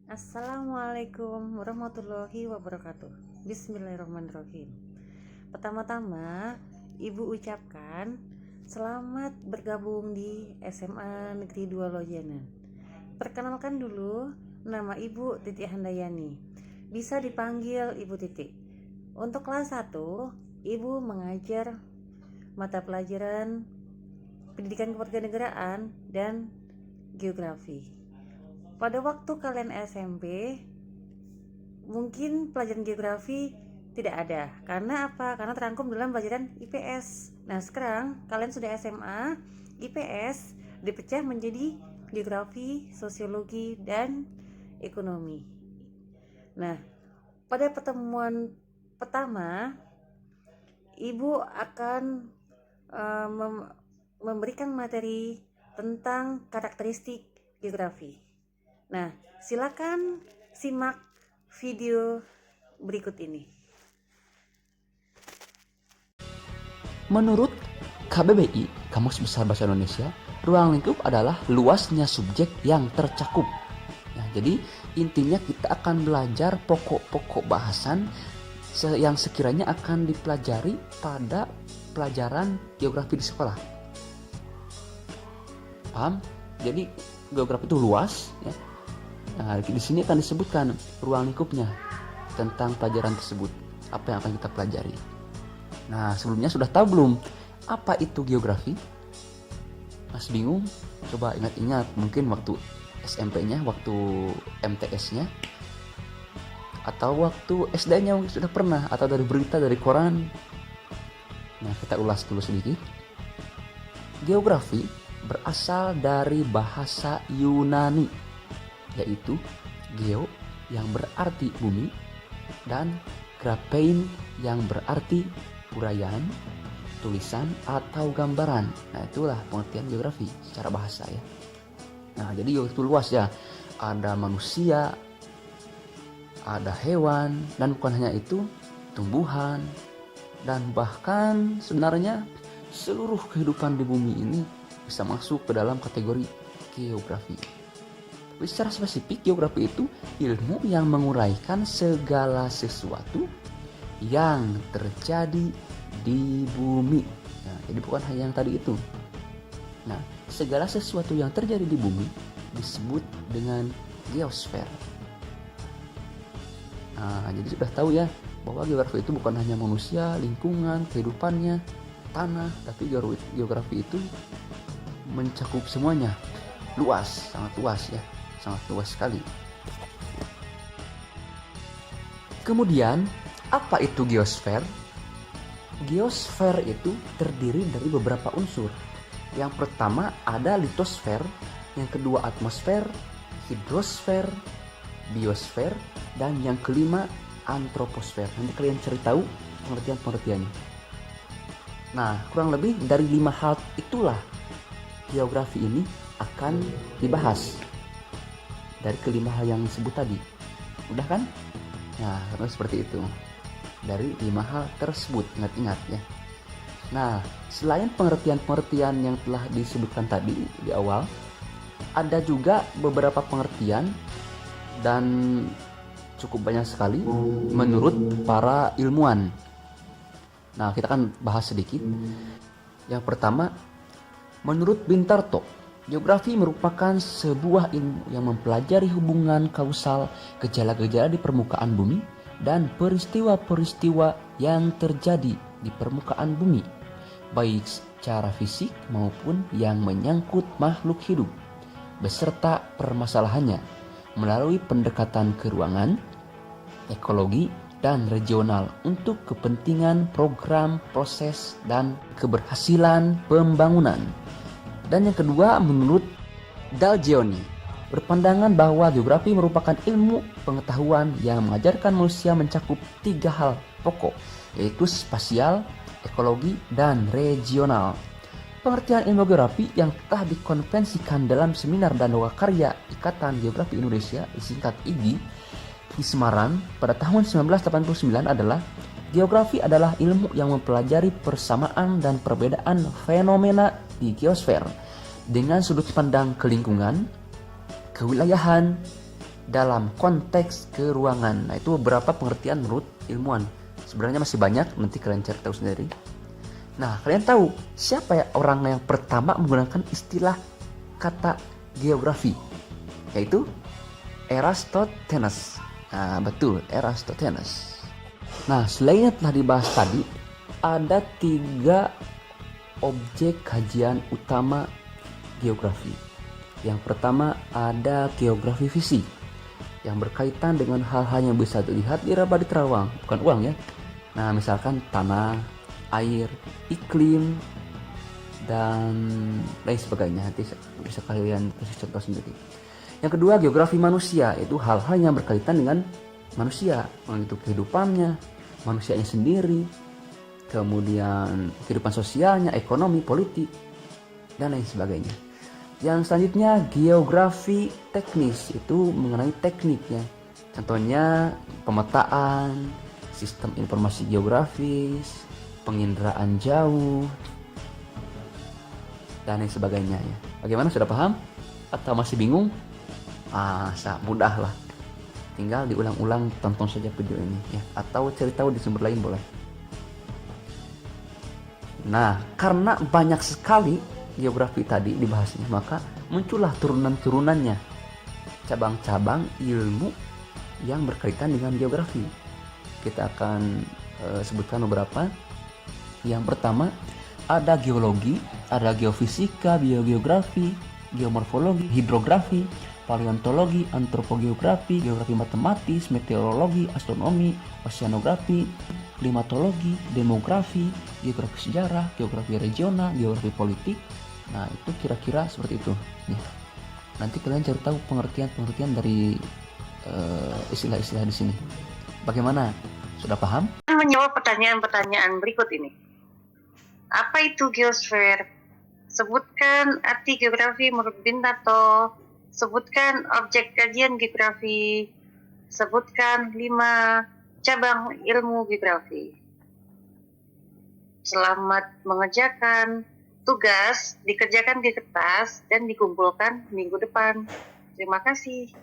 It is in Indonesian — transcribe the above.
Assalamualaikum warahmatullahi wabarakatuh. Bismillahirrahmanirrahim. Pertama-tama, Ibu ucapkan selamat bergabung di SMA Negeri 2 Lojanan. Perkenalkan dulu, nama Ibu Titik Handayani. Bisa dipanggil Ibu Titik. Untuk kelas 1, Ibu mengajar mata pelajaran pendidikan kewarganegaraan dan geografi. Pada waktu kalian SMP, mungkin pelajaran geografi tidak ada. Karena apa? Karena terangkum dalam pelajaran IPS. Nah, sekarang kalian sudah SMA, IPS dipecah menjadi geografi, sosiologi, dan ekonomi. Nah, pada pertemuan pertama, Ibu akan memberikan materi tentang karakteristik geografi. Nah, silakan simak video berikut ini. Menurut KBBI, Kamus Besar Bahasa Indonesia, ruang lingkup adalah luasnya subjek yang tercakup. Nah, jadi intinya kita akan belajar pokok-pokok bahasan yang sekiranya akan dipelajari pada pelajaran geografi di sekolah. Paham? Jadi geografi itu luas, ya. Nah, di sini akan disebutkan ruang lingkupnya tentang pelajaran tersebut, apa yang akan kita pelajari. Nah, sebelumnya sudah tahu belum apa itu geografi? Mas bingung? Coba ingat-ingat, mungkin waktu SMP-nya, waktu MTS-nya, atau waktu SD-nya mungkin sudah pernah, atau dari berita, dari koran. Nah, kita ulas dulu sedikit. Geografi berasal dari bahasa Yunani, yaitu geo yang berarti bumi dan graphein yang berarti uraian, tulisan atau gambaran. Nah, itulah pengertian geografi secara bahasa, ya. Nah, jadi itu luas, ya. Ada manusia, ada hewan, dan bukan hanya itu, tumbuhan, dan bahkan sebenarnya seluruh kehidupan di bumi ini bisa masuk ke dalam kategori geografi. Tapi secara spesifik, geografi itu ilmu yang menguraikan segala sesuatu yang terjadi di bumi. Nah, jadi bukan hanya yang tadi itu. Nah, segala sesuatu yang terjadi di bumi disebut dengan geosfer. Nah, jadi sudah tahu, ya, bahwa geografi itu bukan hanya manusia, lingkungan, kehidupannya, tanah, tapi geografi itu mencakup semuanya. Luas, sangat luas, ya. Sangat luas sekali. Kemudian, apa itu geosfer? Geosfer itu terdiri dari beberapa unsur. Yang pertama ada litosfer, yang kedua atmosfer, hidrosfer, biosfer, dan yang kelima antroposfer. Nanti kalian cari tahu pengertian-pengertiannya. Nah, kurang lebih dari 5 hal itulah geografi ini akan dibahas. Dari kelima hal yang disebut tadi. Udah kan? Nah, karena seperti itu. Dari 5 hal tersebut, ingat-ingat, ya. Nah, selain pengertian-pengertian yang telah disebutkan tadi di awal, ada juga beberapa pengertian dan cukup banyak sekali menurut para ilmuwan. Nah, kita akan bahas sedikit. Yang pertama, menurut Bintarto, geografi merupakan sebuah ilmu yang mempelajari hubungan kausal gejala-gejala di permukaan bumi dan peristiwa-peristiwa yang terjadi di permukaan bumi, baik secara fisik maupun yang menyangkut makhluk hidup, beserta permasalahannya melalui pendekatan keruangan, ekologi, dan regional untuk kepentingan program, proses, dan keberhasilan pembangunan. Dan yang kedua, menurut Dalgioni, berpandangan bahwa geografi merupakan ilmu pengetahuan yang mengajarkan manusia mencakup 3 hal pokok, yaitu spasial, ekologi, dan regional. Pengertian ilmu geografi yang telah dikonvensikan dalam seminar dan karya Ikatan Geografi Indonesia, disingkat IGI, di Semarang pada tahun 1989 adalah: geografi adalah ilmu yang mempelajari persamaan dan perbedaan fenomena di geosfer dengan sudut pandang kelingkungan, kewilayahan, dalam konteks keruangan. Nah, itu beberapa pengertian menurut ilmuwan. Sebenarnya masih banyak, nanti kalian cari tahu sendiri. Nah, kalian tahu siapa ya orang yang pertama menggunakan istilah kata geografi? Yaitu Eratosthenes. Nah, betul, Eratosthenes. Nah, selain yang telah dibahas tadi, ada 3 objek kajian utama geografi. Yang pertama ada geografi fisik, yang berkaitan dengan hal-hal yang bisa dilihat di Terawang, bukan uang ya. Nah, misalkan tanah, air, iklim, dan lain sebagainya. Nanti bisa kalian kasih contoh sendiri. Yang kedua, geografi manusia, itu hal-hal yang berkaitan dengan manusia, itu kehidupannya, manusianya sendiri, kemudian kehidupan sosialnya, ekonomi, politik, dan lain sebagainya. Yang selanjutnya, geografi teknis, itu mengenai tekniknya. Contohnya pemetaan, sistem informasi geografis, penginderaan jauh, dan lain sebagainya ya. Bagaimana, sudah paham? Atau masih bingung? Mudah lah. Tinggal diulang-ulang, tonton saja video ini ya. Atau cari tahu di sumber lain boleh. Nah, karena banyak sekali geografi tadi dibahasnya, maka muncullah turunan-turunannya, cabang-cabang ilmu yang berkaitan dengan geografi. Kita akan sebutkan beberapa. Yang pertama ada geologi, ada geofisika, biogeografi, geomorfologi, hidrografi, paleontologi, antropogeografi, geografi matematis, meteorologi, astronomi, oceanografi, klimatologi, demografi, geografi sejarah, geografi regional, geografi politik. Nah, itu kira-kira seperti itu ya. Nanti kalian cari tahu pengertian dari istilah-istilah di sini. Bagaimana? Sudah paham? Menjawab pertanyaan-pertanyaan berikut ini. Apa itu geosfer? Sebutkan arti geografi menurut Bintaro. Sebutkan objek kajian geografi. Sebutkan 5 cabang ilmu geografi. Selamat mengerjakan tugas, dikerjakan di kertas dan dikumpulkan minggu depan. Terima kasih.